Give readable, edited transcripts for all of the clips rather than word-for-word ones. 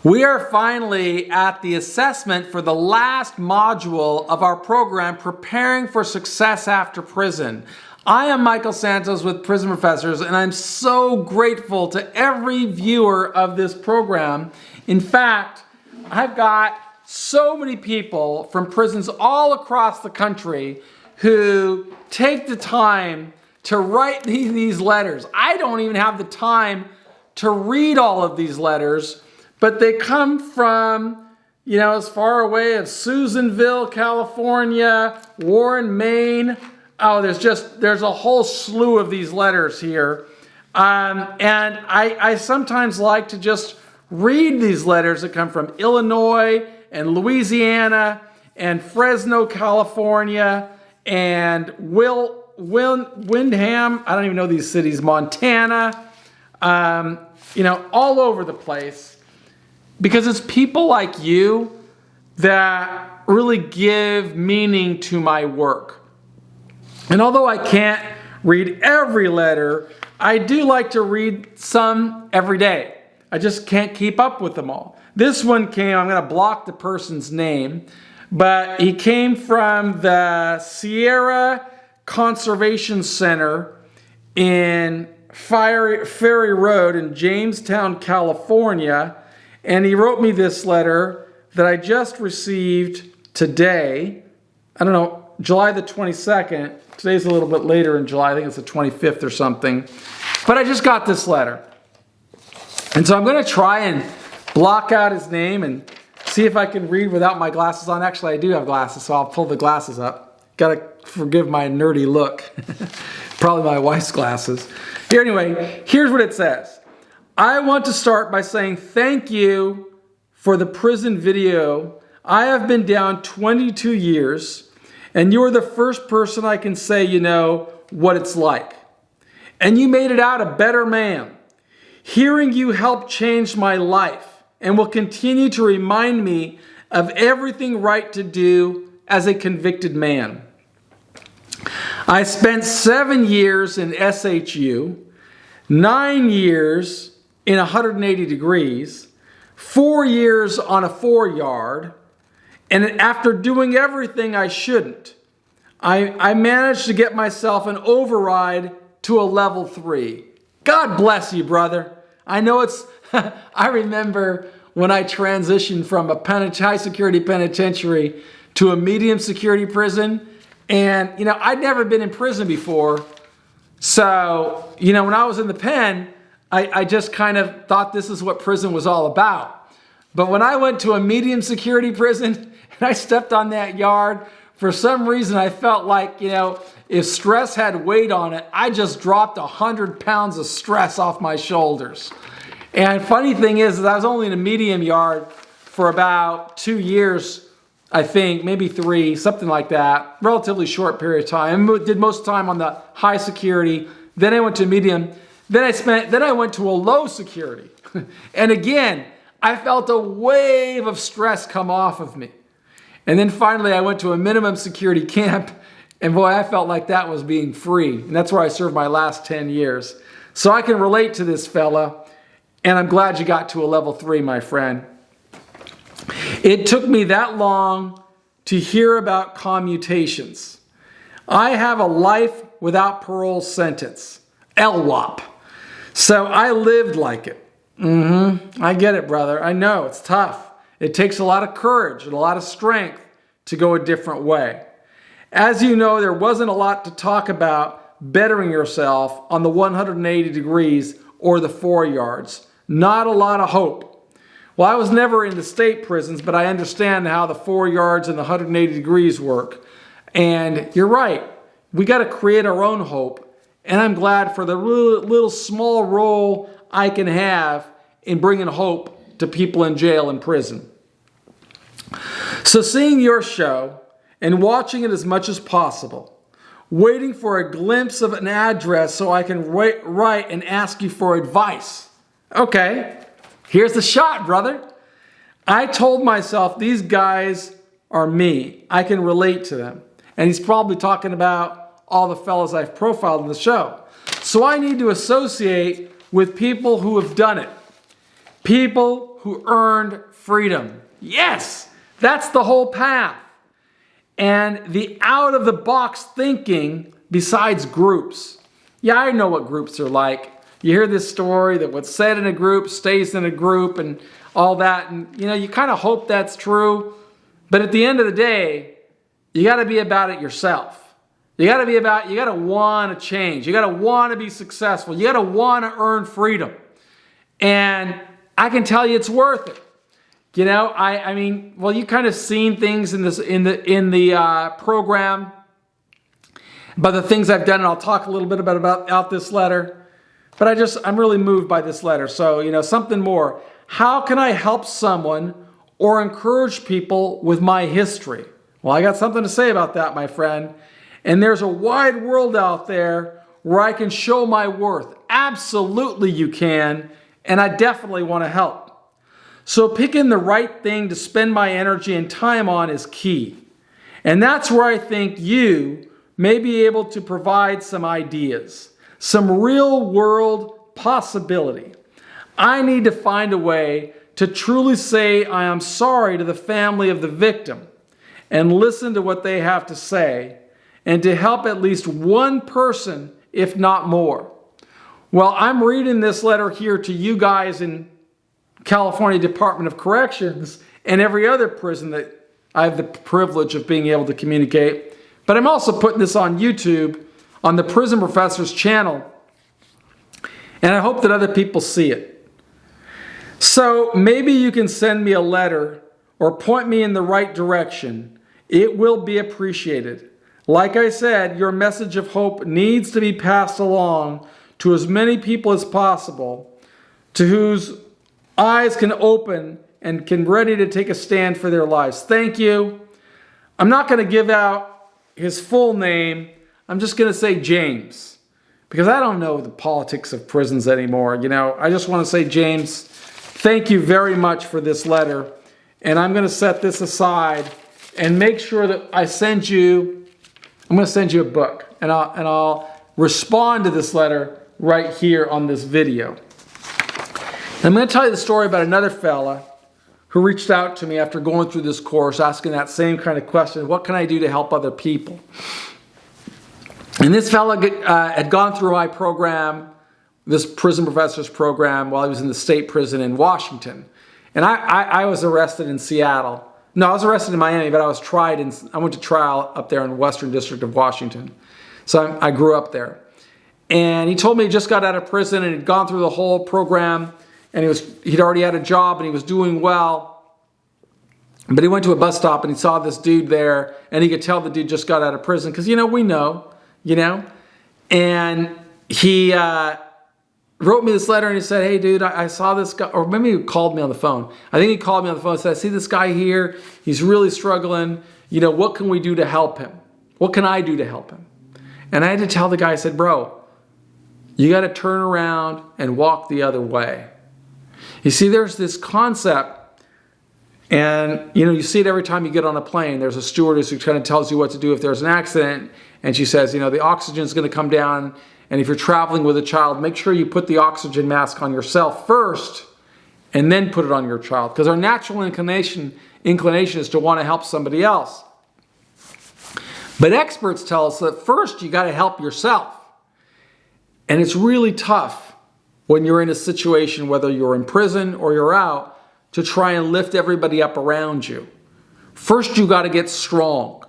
We are finally at the assessment for the last module of our program, Preparing for Success After Prison. I am Michael Santos with Prison Professors, and I'm so grateful to every viewer of this program. In fact, I've got so many people from prisons all across the country who take the time to write these letters. I don't even have the time to read all of these letters, but they come from, as far away as Susanville, California, Warren, Maine. Oh, there's a whole slew of these letters here. And I sometimes like to just read these letters that come from Illinois and Louisiana and Fresno, California, and Windham, I don't even know these cities, Montana, all over the place. Because it's people like you that really give meaning to my work. And although I can't read every letter, I do like to read some every day. I just can't keep up with them all. This one came, I'm going to block the person's name, but he came from the Sierra Conservation Center in Ferry Road in Jamestown, California. And he wrote me this letter that I just received today. I don't know, July the 22nd. Today's a little bit later in July. I think it's the 25th or something. But I just got this letter. And so I'm going to try and block out his name and see if I can read without my glasses on. Actually, I do have glasses, so I'll pull the glasses up. Got to forgive my nerdy look. Probably my wife's glasses. Here, anyway, here's what it says. I want to start by saying thank you for the prison video. I have been down 22 years, and you are the first person I can say you know what it's like. And you made it out a better man. Hearing you helped change my life and will continue to remind me of everything right to do as a convicted man. I spent 7 years in SHU, 9 years in 180 degrees, 4 years on a 4-yard, and after doing everything I shouldn't, I managed to get myself an override to a level 3. God bless you, brother. I know it's, I remember when I transitioned from a high security penitentiary to a medium security prison, and I'd never been in prison before, so when I was in the pen, I just kind of thought this is what prison was all about. But when I went to a medium security prison and I stepped on that yard, for some reason I felt like, if stress had weight on it, I just dropped 100 pounds of stress off my shoulders. And funny thing is I was only in a medium yard for about 2 years, I think, maybe 3, something like that. Relatively short period of time. I did most of the time on the high security. Then I went to medium. Then I went to a low security. And again, I felt a wave of stress come off of me. And then finally I went to a minimum security camp, and boy, I felt like that was being free. And that's where I served my last 10 years. So I can relate to this fella, and I'm glad you got to a level 3, my friend. It took me that long to hear about commutations. I have a life without parole sentence, LWOP. So I lived like it. I get it, brother. I know, it's tough. It takes a lot of courage and a lot of strength to go a different way. As you know, there wasn't a lot to talk about bettering yourself on the 180 degrees or the 4 yards. Not a lot of hope. Well, I was never in the state prisons, but I understand how the 4 yards and the 180 degrees work. And you're right. We got to create our own hope. And I'm glad for the little small role I can have in bringing hope to people in jail and prison. So seeing your show and watching it as much as possible, waiting for a glimpse of an address so I can write and ask you for advice. Okay, here's the shot, brother. I told myself these guys are me. I can relate to them. And he's probably talking about all the fellas I've profiled in the show. So I need to associate with people who have done it. People who earned freedom. Yes, that's the whole path. And the out-of-the-box thinking besides groups. Yeah, I know what groups are like. You hear this story that what's said in a group stays in a group and all that. And, you kind of hope that's true. But at the end of the day, you got to be about it yourself. You got to want to change. You got to want to be successful. You got to want to earn freedom. And I can tell you it's worth it. I mean, well, you kind of seen things in the program about the things I've done, and I'll talk a little bit about this letter. But I'm really moved by this letter. So, something more. How can I help someone or encourage people with my history? Well, I got something to say about that, my friend. And there's a wide world out there where I can show my worth. Absolutely you can. And I definitely want to help. So picking the right thing to spend my energy and time on is key. And that's where I think you may be able to provide some ideas, some real world possibility. I need to find a way to truly say I am sorry to the family of the victim and listen to what they have to say and to help at least one person, if not more. Well, I'm reading this letter here to you guys in California Department of Corrections and every other prison that I have the privilege of being able to communicate. But I'm also putting this on YouTube on the Prison Professor's channel. And I hope that other people see it. So maybe you can send me a letter or point me in the right direction. It will be appreciated. Like I said, your message of hope needs to be passed along to as many people as possible, to whose eyes can open and can ready to take a stand for their lives. Thank you. I'm not going to give out his full name. I'm just going to say James, because I don't know the politics of prisons anymore. I just want to say, James, thank you very much for this letter. And I'm going to set this aside and make sure that I'm going to send you a book, and I'll respond to this letter right here on this video. I'm going to tell you the story about another fella who reached out to me after going through this course, asking that same kind of question: what can I do to help other people? And this fella had gone through my program, this Prison Professor's program, while he was in the state prison in Washington. And I was arrested in Seattle. No, I was arrested in Miami, but I went to trial up there in the Western District of Washington. So I grew up there. And he told me he just got out of prison and had gone through the whole program. And he'd already had a job and he was doing well. But he went to a bus stop and he saw this dude there, and he could tell the dude just got out of prison because, we know. And he wrote me this letter and he said, hey, dude, I saw this guy, or maybe he called me on the phone. I think he called me on the phone and said, I see this guy here. He's really struggling. What can we do to help him? What can I do to help him? And I had to tell the guy, I said, bro, you got to turn around and walk the other way. You see, there's this concept, and you see it every time you get on a plane. There's a stewardess who kind of tells you what to do if there's an accident, and she says, the oxygen is going to come down, and if you're traveling with a child, make sure you put the oxygen mask on yourself first, and then put it on your child, because our natural inclination is to want to help somebody else. But experts tell us that first you got to help yourself, and it's really tough when you're in a situation, whether you're in prison or you're out, to try and lift everybody up around you. First, you got to get strong.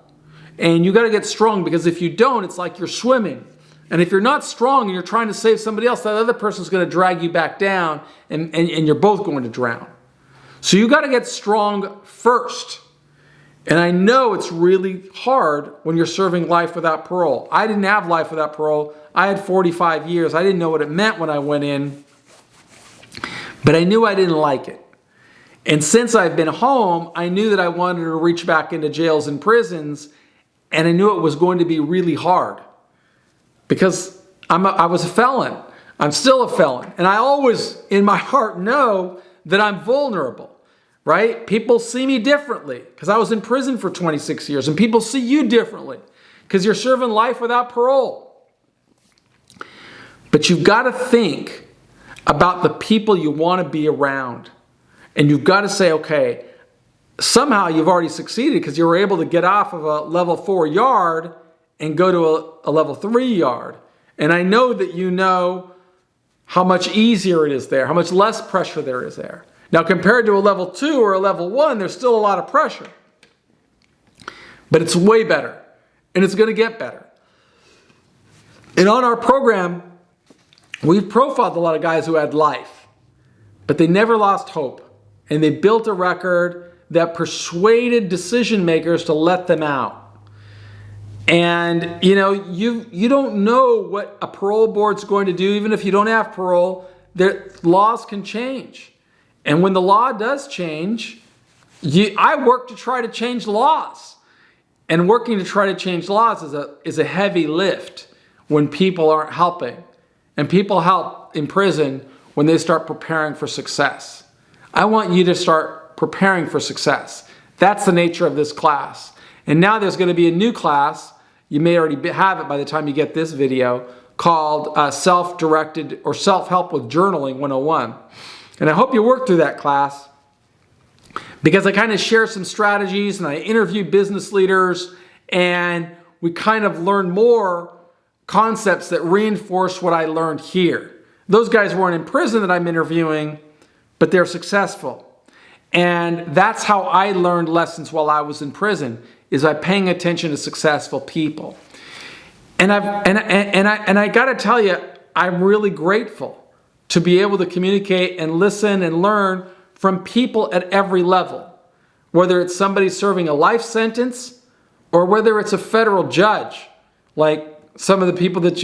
And you got to get strong because if you don't, it's like you're swimming. And if you're not strong and you're trying to save somebody else, that other person's going to drag you back down and you're both going to drown. So you got to get strong first. And I know it's really hard when you're serving life without parole. I didn't have life without parole. I had 45 years. I didn't know what it meant when I went in, but I knew I didn't like it. And since I've been home, I knew that I wanted to reach back into jails and prisons, and I knew it was going to be really hard because I was a felon. I'm still a felon. And I always, in my heart, know that I'm vulnerable. Right? People see me differently because I was in prison for 26 years, and people see you differently because you're serving life without parole. But you've got to think about the people you want to be around. And you've got to say, okay, somehow you've already succeeded because you were able to get off of a level 4 yard and go to a level 3 yard. And I know that you know how much easier it is there, how much less pressure there is there. Now, compared to a level 2 or a level 1, there's still a lot of pressure. But it's way better, and it's going to get better. And on our program, we've profiled a lot of guys who had life, but they never lost hope. And they built a record that persuaded decision makers to let them out. And you know, you don't know what a parole board's going to do. Even if you don't have parole, their laws can change. And when the law does change, I work to try to change laws. And working to try to change laws is a heavy lift when people aren't helping. And people help in prison when they start preparing for success. I want you to start preparing for success. That's the nature of this class. And now there's going to be a new class. You may already have it by the time you get this video, called Self-Directed or Self-Help with Journaling 101. And I hope you work through that class, because I kind of share some strategies and I interview business leaders, and we kind of learn more concepts that reinforce what I learned here. Those guys weren't in prison that I'm interviewing, but they're successful. And that's how I learned lessons while I was in prison, is by paying attention to successful people. And I got to tell you, I'm really grateful to be able to communicate and listen and learn from people at every level, whether it's somebody serving a life sentence or whether it's a federal judge, like some of the people that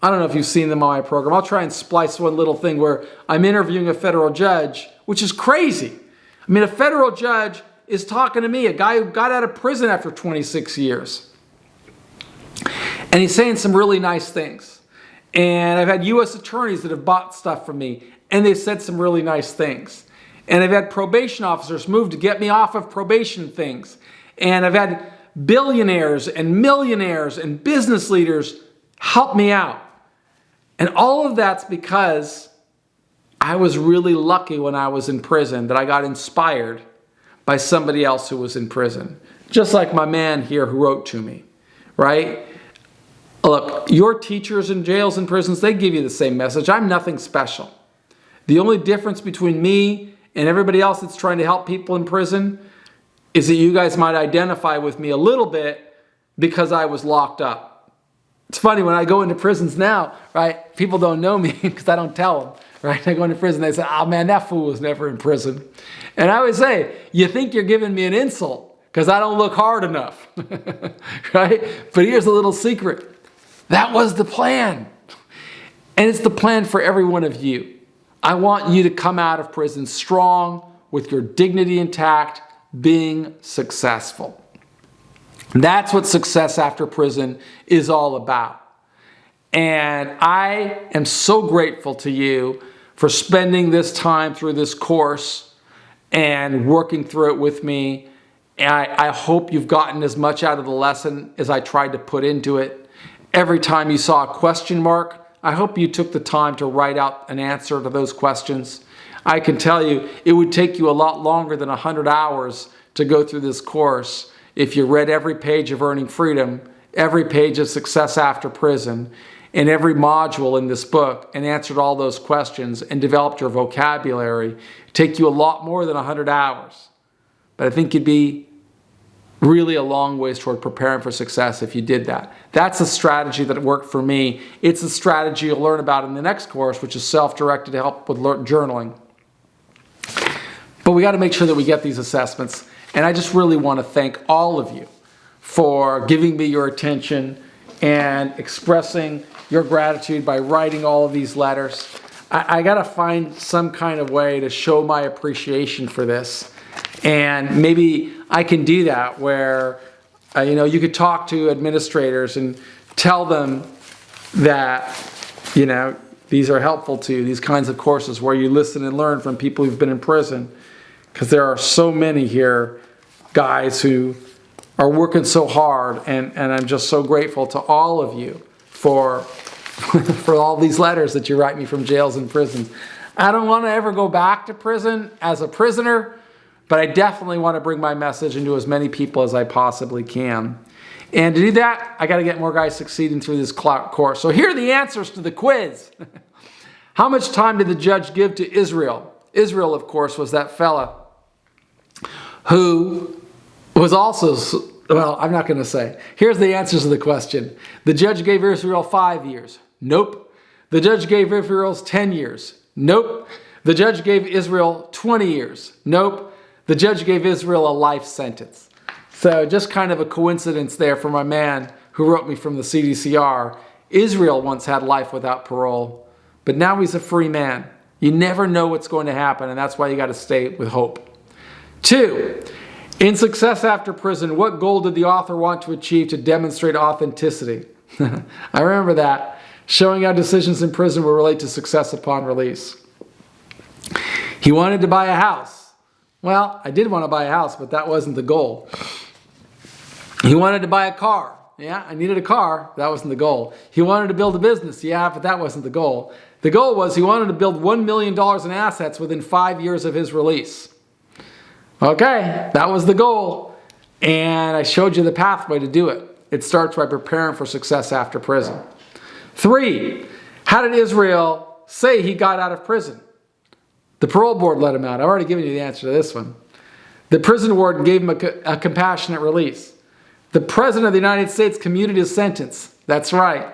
I don't know if you've seen them on my program. I'll try and splice one little thing where I'm interviewing a federal judge, which is crazy. I mean, a federal judge is talking to me, a guy who got out of prison after 26 years. And he's saying some really nice things. And I've had U.S. attorneys that have bought stuff from me, and they said some really nice things. And I've had probation officers move to get me off of probation things. And I've had billionaires and millionaires and business leaders help me out. And all of that's because I was really lucky when I was in prison that I got inspired by somebody else who was in prison. Just like my man here who wrote to me, right? Look, your teachers in jails and prisons, they give you the same message. I'm nothing special. The only difference between me and everybody else that's trying to help people in prison is that you guys might identify with me a little bit because I was locked up. It's funny, when I go into prisons now, right, people don't know me because I don't tell them, right? I go into prison, they say, oh man, that fool was never in prison. And I always say, you think you're giving me an insult because I don't look hard enough, right? But here's a little secret. That was the plan. And it's the plan for every one of you. I want you to come out of prison strong, with your dignity intact, being successful. That's what success after prison is all about. And I am so grateful to you for spending this time through this course and working through it with me. And I hope you've gotten as much out of the lesson as I tried to put into it. Every time you saw a question mark, I hope you took the time to write out an answer to those questions. I can tell you, it would take you a lot longer than 100 hours to go through this course if you read every page of Earning Freedom, every page of Success After Prison, and every module in this book, and answered all those questions and developed your vocabulary. It'd take you a lot more than 100 hours. But I think you'd be really a long ways toward preparing for success if you did that. That's a strategy that worked for me. It's a strategy you'll learn about in the next course, which is Self-Directed Help with Journaling. But we got to make sure that we get these assessments. And I just really want to thank all of you for giving me your attention and expressing your gratitude by writing all of these letters. I got to find some kind of way to show my appreciation for this. And maybe I can do that where, you could talk to administrators and tell them that, these are helpful to you, these kinds of courses where you listen and learn from people who've been in prison. Because there are so many here, guys, who are working so hard. And I'm just so grateful to all of you for for all these letters that you write me from jails and prisons. I don't want to ever go back to prison as a prisoner, but I definitely want to bring my message into as many people as I possibly can. And to do that, I got to get more guys succeeding through this course. So here are the answers to the quiz. How much time did the judge give to Israel? Israel, of course, was that fella who was also, well, I'm not going to say. Here's the answers to the question. The judge gave Israel 5 years. Nope. The judge gave Israel 10 years. Nope. The judge gave Israel 20 years. Nope. The judge gave Israel a life sentence. So just kind of a coincidence there for my man who wrote me from the CDCR. Israel once had life without parole, but now he's a free man. You never know what's going to happen, and that's why you got to stay with hope. 2, in Success After Prison, what goal did the author want to achieve to demonstrate authenticity? I remember that. Showing how decisions in prison will relate to success upon release. He wanted to buy a house. Well, I did want to buy a house, but that wasn't the goal. He wanted to buy a car. Yeah, I needed a car. That wasn't the goal. He wanted to build a business. Yeah, but that wasn't the goal. The goal was he wanted to build $1 million in assets within 5 years of his release. Okay, that was the goal. And I showed you the pathway to do it. It starts by preparing for success after prison. 3, how did Israel say he got out of prison? The parole board let him out. I've already given you the answer to this one. The prison warden gave him a compassionate release. The President of the United States commuted his sentence. That's right.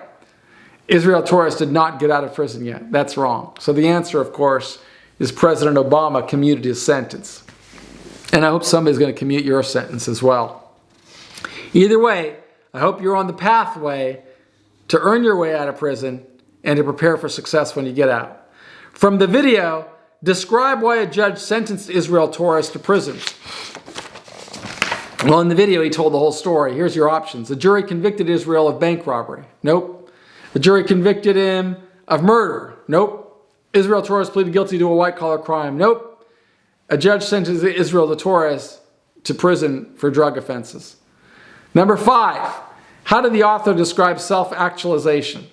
Israel Torres did not get out of prison yet. That's wrong. So the answer, of course, is President Obama commuted his sentence. And I hope somebody's going to commute your sentence as well. Either way, I hope you're on the pathway to earn your way out of prison and to prepare for success when you get out. From the video, describe why a judge sentenced Israel Torres to prison. Well, in the video, he told the whole story. Here's your options. The jury convicted Israel of bank robbery. Nope. The jury convicted him of murder. Nope. Israel Torres pleaded guilty to a white-collar crime. Nope. A judge sentenced Israel Torres to prison for drug offenses. Number 5, how did the author describe self-actualization?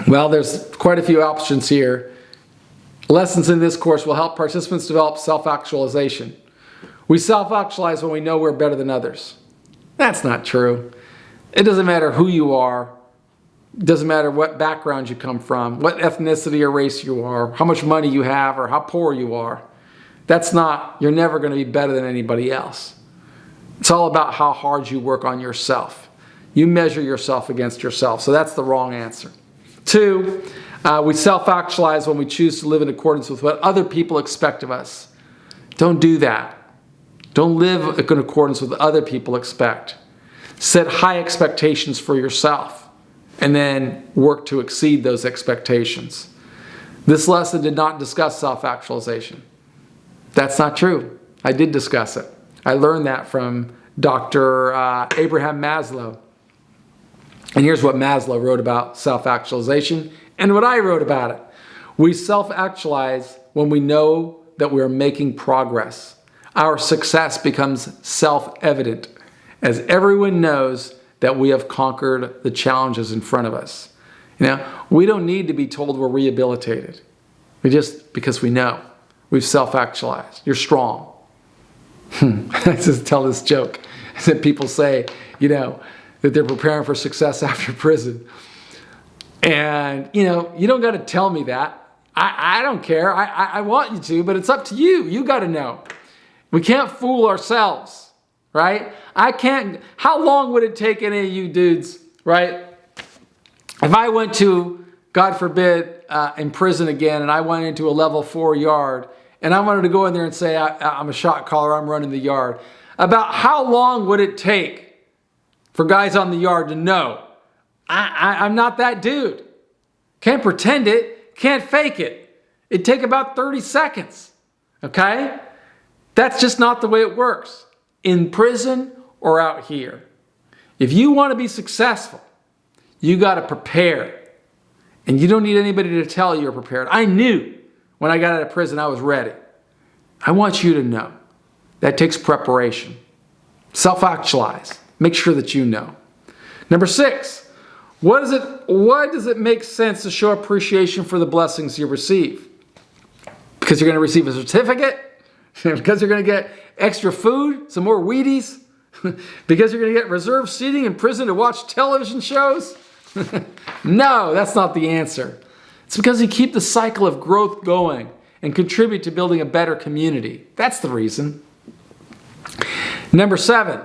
Well, there's quite a few options here. Lessons in this course will help participants develop self-actualization. We self-actualize when we know we're better than others. That's not true. It doesn't matter who you are. It doesn't matter what background you come from, what ethnicity or race you are, how much money you have, or how poor you are. You're never going to be better than anybody else. It's all about how hard you work on yourself. You measure yourself against yourself. So that's the wrong answer. 2, we self-actualize when we choose to live in accordance with what other people expect of us. Don't do that. Don't live in accordance with what other people expect. Set high expectations for yourself and then work to exceed those expectations. This lesson did not discuss self-actualization. That's not true. I did discuss it. I learned that from Dr. Abraham Maslow. And here's what Maslow wrote about self-actualization and what I wrote about it. We self-actualize when we know that we are making progress. Our success becomes self-evident as everyone knows that we have conquered the challenges in front of us. We don't need to be told we're rehabilitated. Because we know. We've self-actualized. You're strong. I just tell this joke that people say, that they're preparing for success after prison. And, you don't got to tell me that. I don't care. I want you to, but it's up to you. You got to know. We can't fool ourselves, right? How long would it take any of you dudes, right? If I went to, God forbid, in prison again, and I went into a level 4 yard, and I wanted to go in there and say, I'm a shot caller, I'm running the yard. About how long would it take for guys on the yard to know, I'm not that dude. Can't pretend it, can't fake it. It'd take about 30 seconds, okay? That's just not the way it works, in prison or out here. If you want to be successful, you got to prepare. And you don't need anybody to tell you you're prepared. I knew when I got out of prison I was ready. I want you to know. That takes preparation. Self-actualize. Make sure that you know. Number 6, What does it make sense to show appreciation for the blessings you receive? Because you're going to receive a certificate? Because you're going to get extra food, some more Wheaties? Because you're going to get reserved seating in prison to watch television shows? No, that's not the answer. It's because you keep the cycle of growth going and contribute to building a better community. That's the reason. Number 7.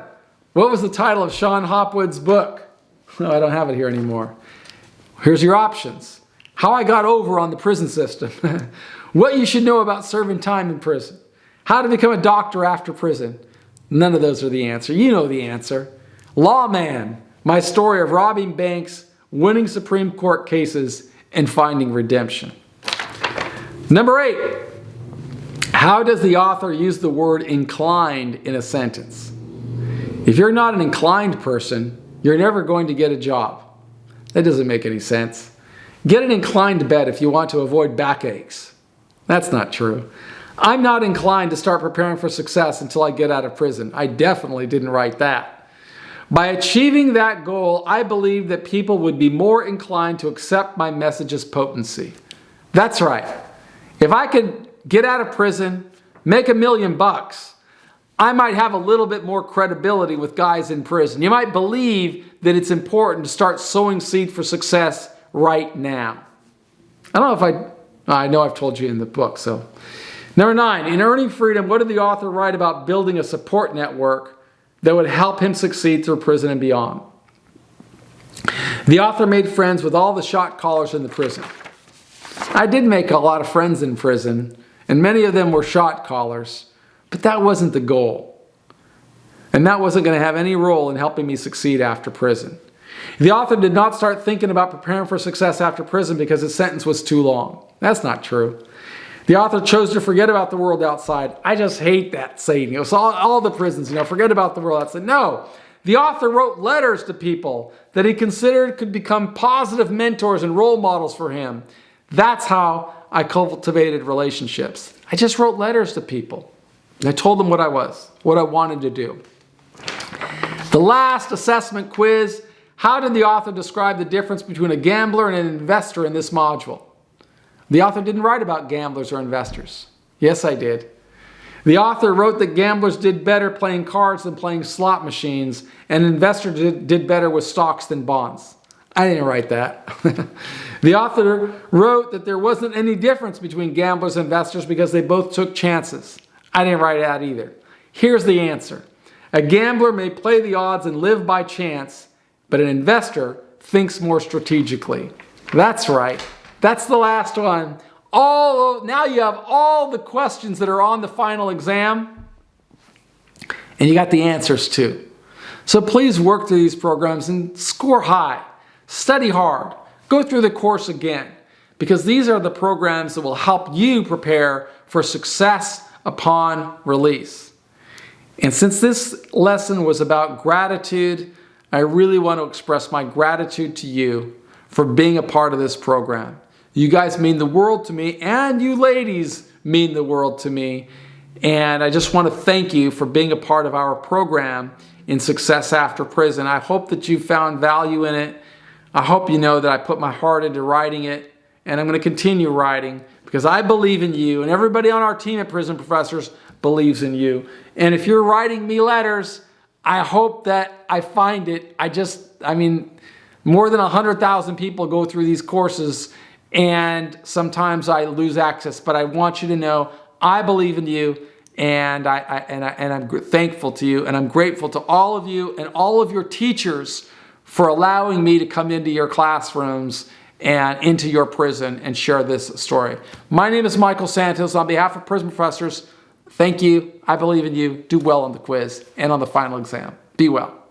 What was the title of Sean Hopwood's book? No, I don't have it here anymore. Here's your options. How I Got Over on the Prison System. What you should know about serving time in prison. How to become a doctor after prison. None of those are the answer. You know the answer. Lawman. My story of robbing banks, winning Supreme Court cases, and finding redemption. Number 8. How does the author use the word inclined in a sentence? If you're not an inclined person, you're never going to get a job. That doesn't make any sense. Get an inclined bed if you want to avoid backaches. That's not true. I'm not inclined to start preparing for success until I get out of prison. I definitely didn't write that. By achieving that goal, I believe that people would be more inclined to accept my message's potency. That's right. If I could get out of prison, make $1 million, I might have a little bit more credibility with guys in prison. You might believe that it's important to start sowing seed for success right now. I don't know if I know I've told you in the book, so. Number 9, in Earning Freedom, what did the author write about building a support network that would help him succeed through prison and beyond? The author made friends with all the shot callers in the prison. I did make a lot of friends in prison, and many of them were shot callers, but that wasn't the goal. And that wasn't going to have any role in helping me succeed after prison. The author did not start thinking about preparing for success after prison because his sentence was too long. That's not true. The author chose to forget about the world outside. I just hate that saying. So all the prisons, forget about the world outside. No, the author wrote letters to people that he considered could become positive mentors and role models for him. That's how I cultivated relationships. I just wrote letters to people. I told them what I was, what I wanted to do. The last assessment quiz, how did the author describe the difference between a gambler and an investor in this module? The author didn't write about gamblers or investors. Yes, I did. The author wrote that gamblers did better playing cards than playing slot machines, and investors did better with stocks than bonds. I didn't write that. The author wrote that there wasn't any difference between gamblers and investors because they both took chances. I didn't write that either. Here's the answer. A gambler may play the odds and live by chance, but an investor thinks more strategically. That's right. That's the last one. Now you have all the questions that are on the final exam, and you got the answers too. So please work through these programs and score high. Study hard. Go through the course again, because these are the programs that will help you prepare for success upon release. And since this lesson was about gratitude, I really want to express my gratitude to you for being a part of this program. You guys mean the world to me, and you ladies mean the world to me. And I just want to thank you for being a part of our program in Success After Prison. I hope that you found value in it. I hope you know that I put my heart into writing it, and I'm going to continue writing because I believe in you, and everybody on our team at Prison Professors believes in you. And if you're writing me letters, I hope that I find it. More than 100,000 people go through these courses, and sometimes I lose access, but I want you to know I believe in you, and I'm thankful to you, and I'm grateful to all of you and all of your teachers for allowing me to come into your classrooms and into your prison and share this story. My name is Michael Santos. On behalf of Prison Professors, thank you. I believe in you. Do well on the quiz and on the final exam. Be well.